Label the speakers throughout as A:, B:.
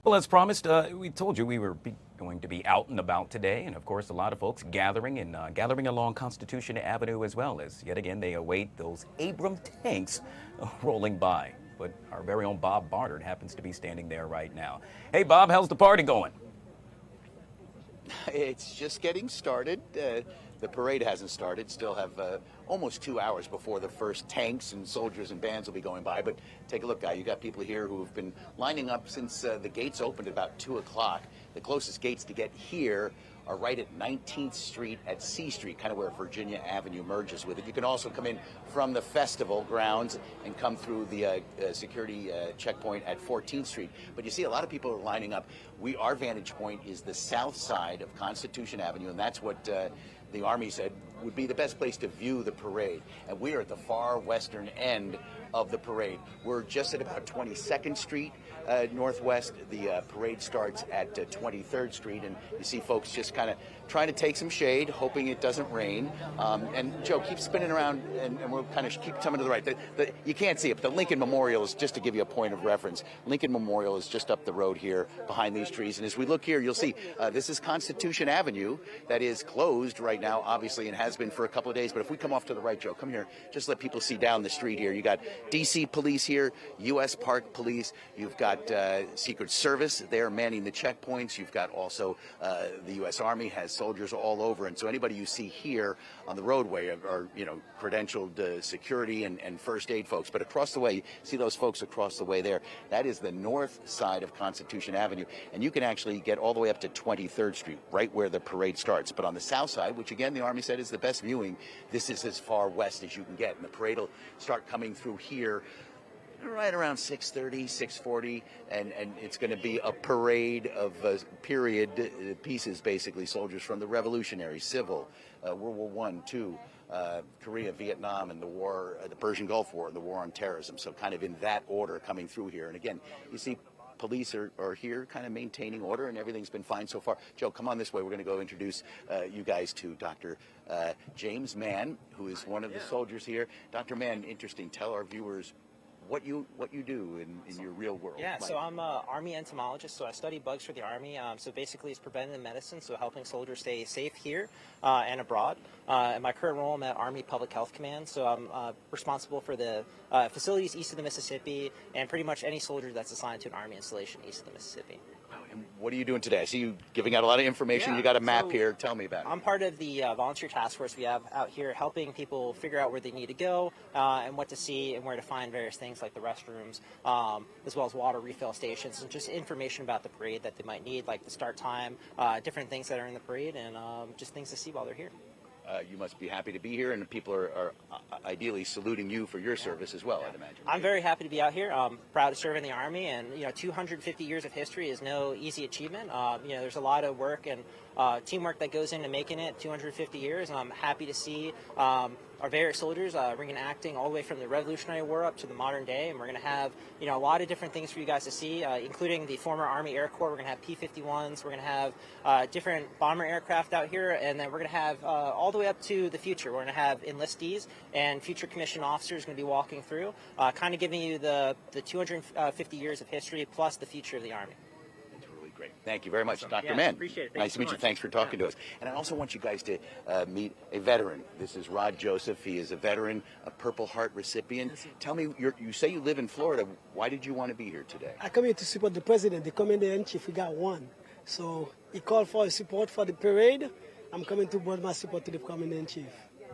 A: Well, as promised, we told you we were going to be out and about today, and of course, a lot of folks gathering along Constitution Avenue as well as yet again they await those Abram tanks rolling by. But our very own Bob Barnard happens to be standing there right now. Hey, Bob, how's the party going?
B: It's just getting started. The parade hasn't started. Still have almost 2 hours before the first tanks and soldiers and bands will be going by. But take a look, Guy. You got people here who have been lining up since the gates opened at about 2 o'clock. The closest gates to get here are right at 19th Street at C Street, kind of where Virginia Avenue merges with it. You can also come in from the festival grounds and come through the security checkpoint at 14th Street. But you see a lot of people are lining up. Our vantage point is the south side of Constitution Avenue, and that's what the Army said would be the best place to view the parade. And we are at the far western end of the parade. We're just at about 22nd Street northwest. The parade starts at 23rd Street, and you see folks just kind of trying to take some shade, hoping it doesn't rain. And Joe, keep spinning around, and we'll kind of keep coming to the right. You can't see it, but the Lincoln Memorial is, just to give you a point of reference, Lincoln Memorial is just up the road here behind these trees. And as we look here, you'll see this is Constitution Avenue that is closed right now, obviously, and has been for a couple of days. But if we come off to the right, Joe, come here, just let people see down the street here. You got DC Police here, U.S. Park Police. You've got Secret Service there manning the checkpoints. You've got also the U.S. Army has soldiers all over. And so anybody you see here on the roadway are credentialed security and first aid folks. But across the way, see those folks across the way there? That is the north side of Constitution Avenue. And you can actually get all the way up to 23rd Street, right where the parade starts. But on the south side, which again the Army said is the best viewing, this is as far west as you can get. And the parade will start coming through here right around 6:30, 6:40, and it's going to be a parade of period pieces, basically, soldiers from the Revolutionary, Civil, World War I, II, Korea, Vietnam, and the war, the Persian Gulf War, and the war on terrorism. So kind of in that order coming through here. And again, you see police are here kind of maintaining order, and everything's been fine so far. Joe, come on this way. We're going to go introduce you guys to Dr. James Mann, who is one of the soldiers here. Dr. Mann, interesting. Tell our viewers what you do in your real world.
C: Yeah, so I'm an Army entomologist, so I study bugs for the Army. So basically it's preventative medicine, so helping soldiers stay safe here and abroad. In my current role, I'm at Army Public Health Command, so I'm responsible for the facilities east of the Mississippi and pretty much any soldier that's assigned to an Army installation east of the Mississippi.
B: And what are you doing today? I see you giving out a lot of information. Yeah, you got a map here. Tell me about it.
C: I'm part of the volunteer task force we have out here, helping people figure out where they need to go and what to see and where to find various things like the restrooms, as well as water refill stations, and just information about the parade that they might need, like the start time, different things that are in the parade, and just things to see while they're here.
B: You must be happy to be here, and people are ideally saluting you for your service as well, I'd imagine.
C: I'm very happy to be out here. I'm proud to serve in the Army, and 250 years of history is no easy achievement. There's a lot of work and teamwork that goes into making it 250 years, and I'm happy to see our various soldiers reenacting all the way from the Revolutionary War up to the modern day, and we're going to have a lot of different things for you guys to see, including the former Army Air Corps. We're going to have P-51s. We're going to have different bomber aircraft out here, and then we're going to have all the way up to the future. We're going to have enlistees and future commissioned officers going to be walking through, kind of giving you the 250 years of history plus the future of the Army.
B: Great. Thank you very much,
C: Awesome.
B: Dr.
C: Yeah,
B: Mann.
C: Appreciate it.
B: Nice to meet you. Thanks for talking to us. And I also want you guys to meet a veteran. This is Rod Joseph. He is a veteran, a Purple Heart recipient. Tell me, you say you live in Florida. Why did you want to be here today?
D: I come here to support the president, the commander-in-chief. We got one. So he called for support for the parade. I'm coming to bring my support to the commander-in-chief.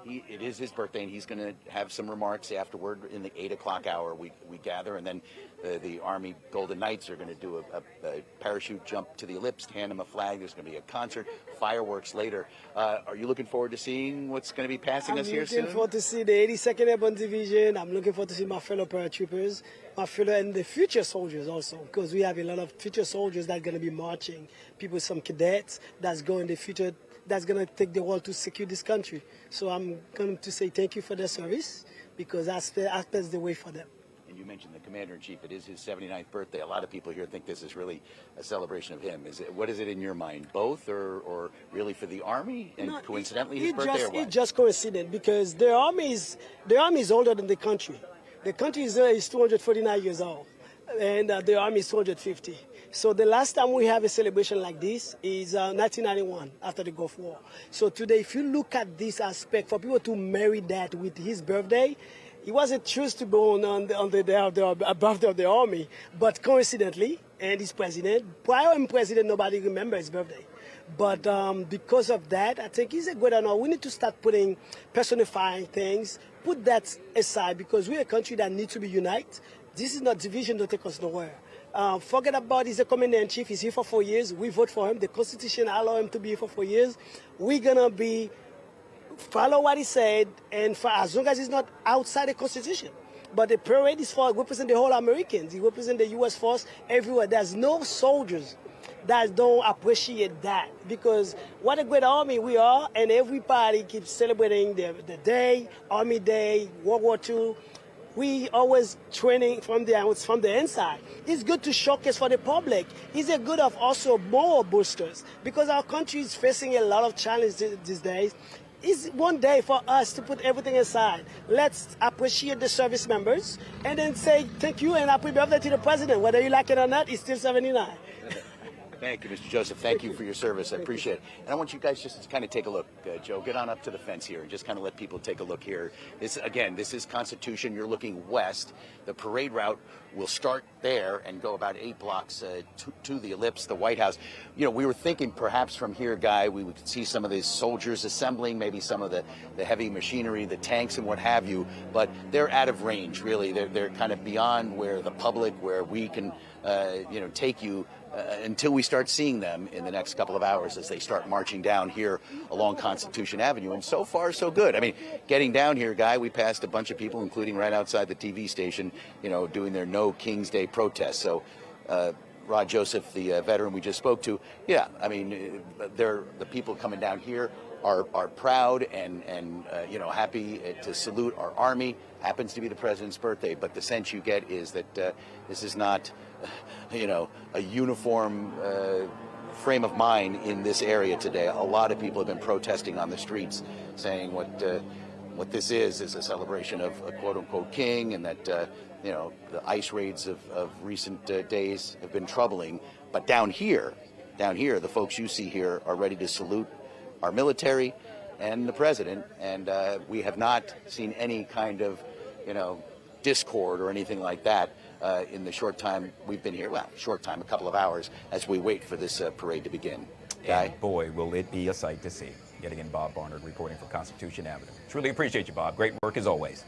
B: It is his birthday, and he's going to have some remarks afterward in the 8 o'clock hour. We gather, and then the Army Golden Knights are going to do a parachute jump to the ellipse, hand him a flag. There's going to be a concert, fireworks later. Are you looking forward to seeing what's going to be passing us here soon?
D: I'm looking forward to see the 82nd Airborne Division. I'm looking forward to see my fellow paratroopers, and the future soldiers also, because we have a lot of future soldiers that are going to be marching. People, some cadets that's going in the future, that's going to take the world to secure this country. So I'm going to say thank you for their service, because that paves the way for them.
B: And you mentioned the Commander-in-Chief. It is his 79th birthday. A lot of people here think this is really a celebration of him. What is it in your mind, both, or really for the Army, and coincidentally his birthday, or what?
D: It's just coincident, because the Army is older than the country. The country is 249 years old, and the Army is 250. So the last time we have a celebration like this is 1991, after the Gulf War. So today, if you look at this aspect, for people to marry that with his birthday, he wasn't choose to born on the day of the birthday of the Army, but coincidentally, and he's president. Prior him president, nobody remembers his birthday. But because of that, I think he's a good honor. We need to start putting personifying things, put that aside, because we're a country that needs to be united. This is not division, don't take us nowhere. Forget about he's a commander-in-chief. He's here for 4 years. We vote for him. The Constitution allows him to be here for 4 years. We're going to follow what he said, and for as long as he's not outside the Constitution. But the parade is for represent the whole Americans. He represents the U.S. force everywhere. There's no soldiers that don't appreciate that, because what a great army we are, and everybody keeps celebrating the day, Army Day, World War II. We always training from the inside. It's good to showcase for the public. It's a good of also more boosters, because our country is facing a lot of challenges these days. It's one day for us to put everything aside. Let's appreciate the service members and then say thank you and happy birthday to the president. Whether you like it or not, he's still 79.
B: Thank you, Mr. Joseph. Thank you for your service. I appreciate it. And I want you guys just to kind of take a look, Joe. Get on up to the fence here and just kind of let people take a look here. This is Constitution. You're looking west. The parade route will start there and go about 8 blocks to the ellipse, the White House. You know, we were thinking perhaps from here, Guy, we would see some of these soldiers assembling, maybe some of the heavy machinery, the tanks and what have you. But they're out of range, really. They're kind of beyond where the public, where we can, take you. Until we start seeing them in the next couple of hours as they start marching down here along Constitution Avenue. And so far, so good. I mean, getting down here, Guy, we passed a bunch of people, including right outside the TV station, doing their No King's Day protest. So Rod Joseph, the veteran we just spoke to, yeah, I mean, the people coming down here are proud and happy to salute our Army. Happens to be the president's birthday, but the sense you get is that this is not, a uniform frame of mind in this area today. A lot of people have been protesting on the streets, saying what this is a celebration of a quote-unquote king, and that the ICE raids of recent days have been troubling. But down here, the folks you see here are ready to salute our military and the president, and we have not seen any kind of discord or anything like that in the short time we've been here. Well, short time, a couple of hours, as we wait for this parade to begin. Guy?
A: And boy, will it be a sight to see. Yet again, Bob Barnard reporting for Constitution Avenue. Truly appreciate you, Bob. Great work as always.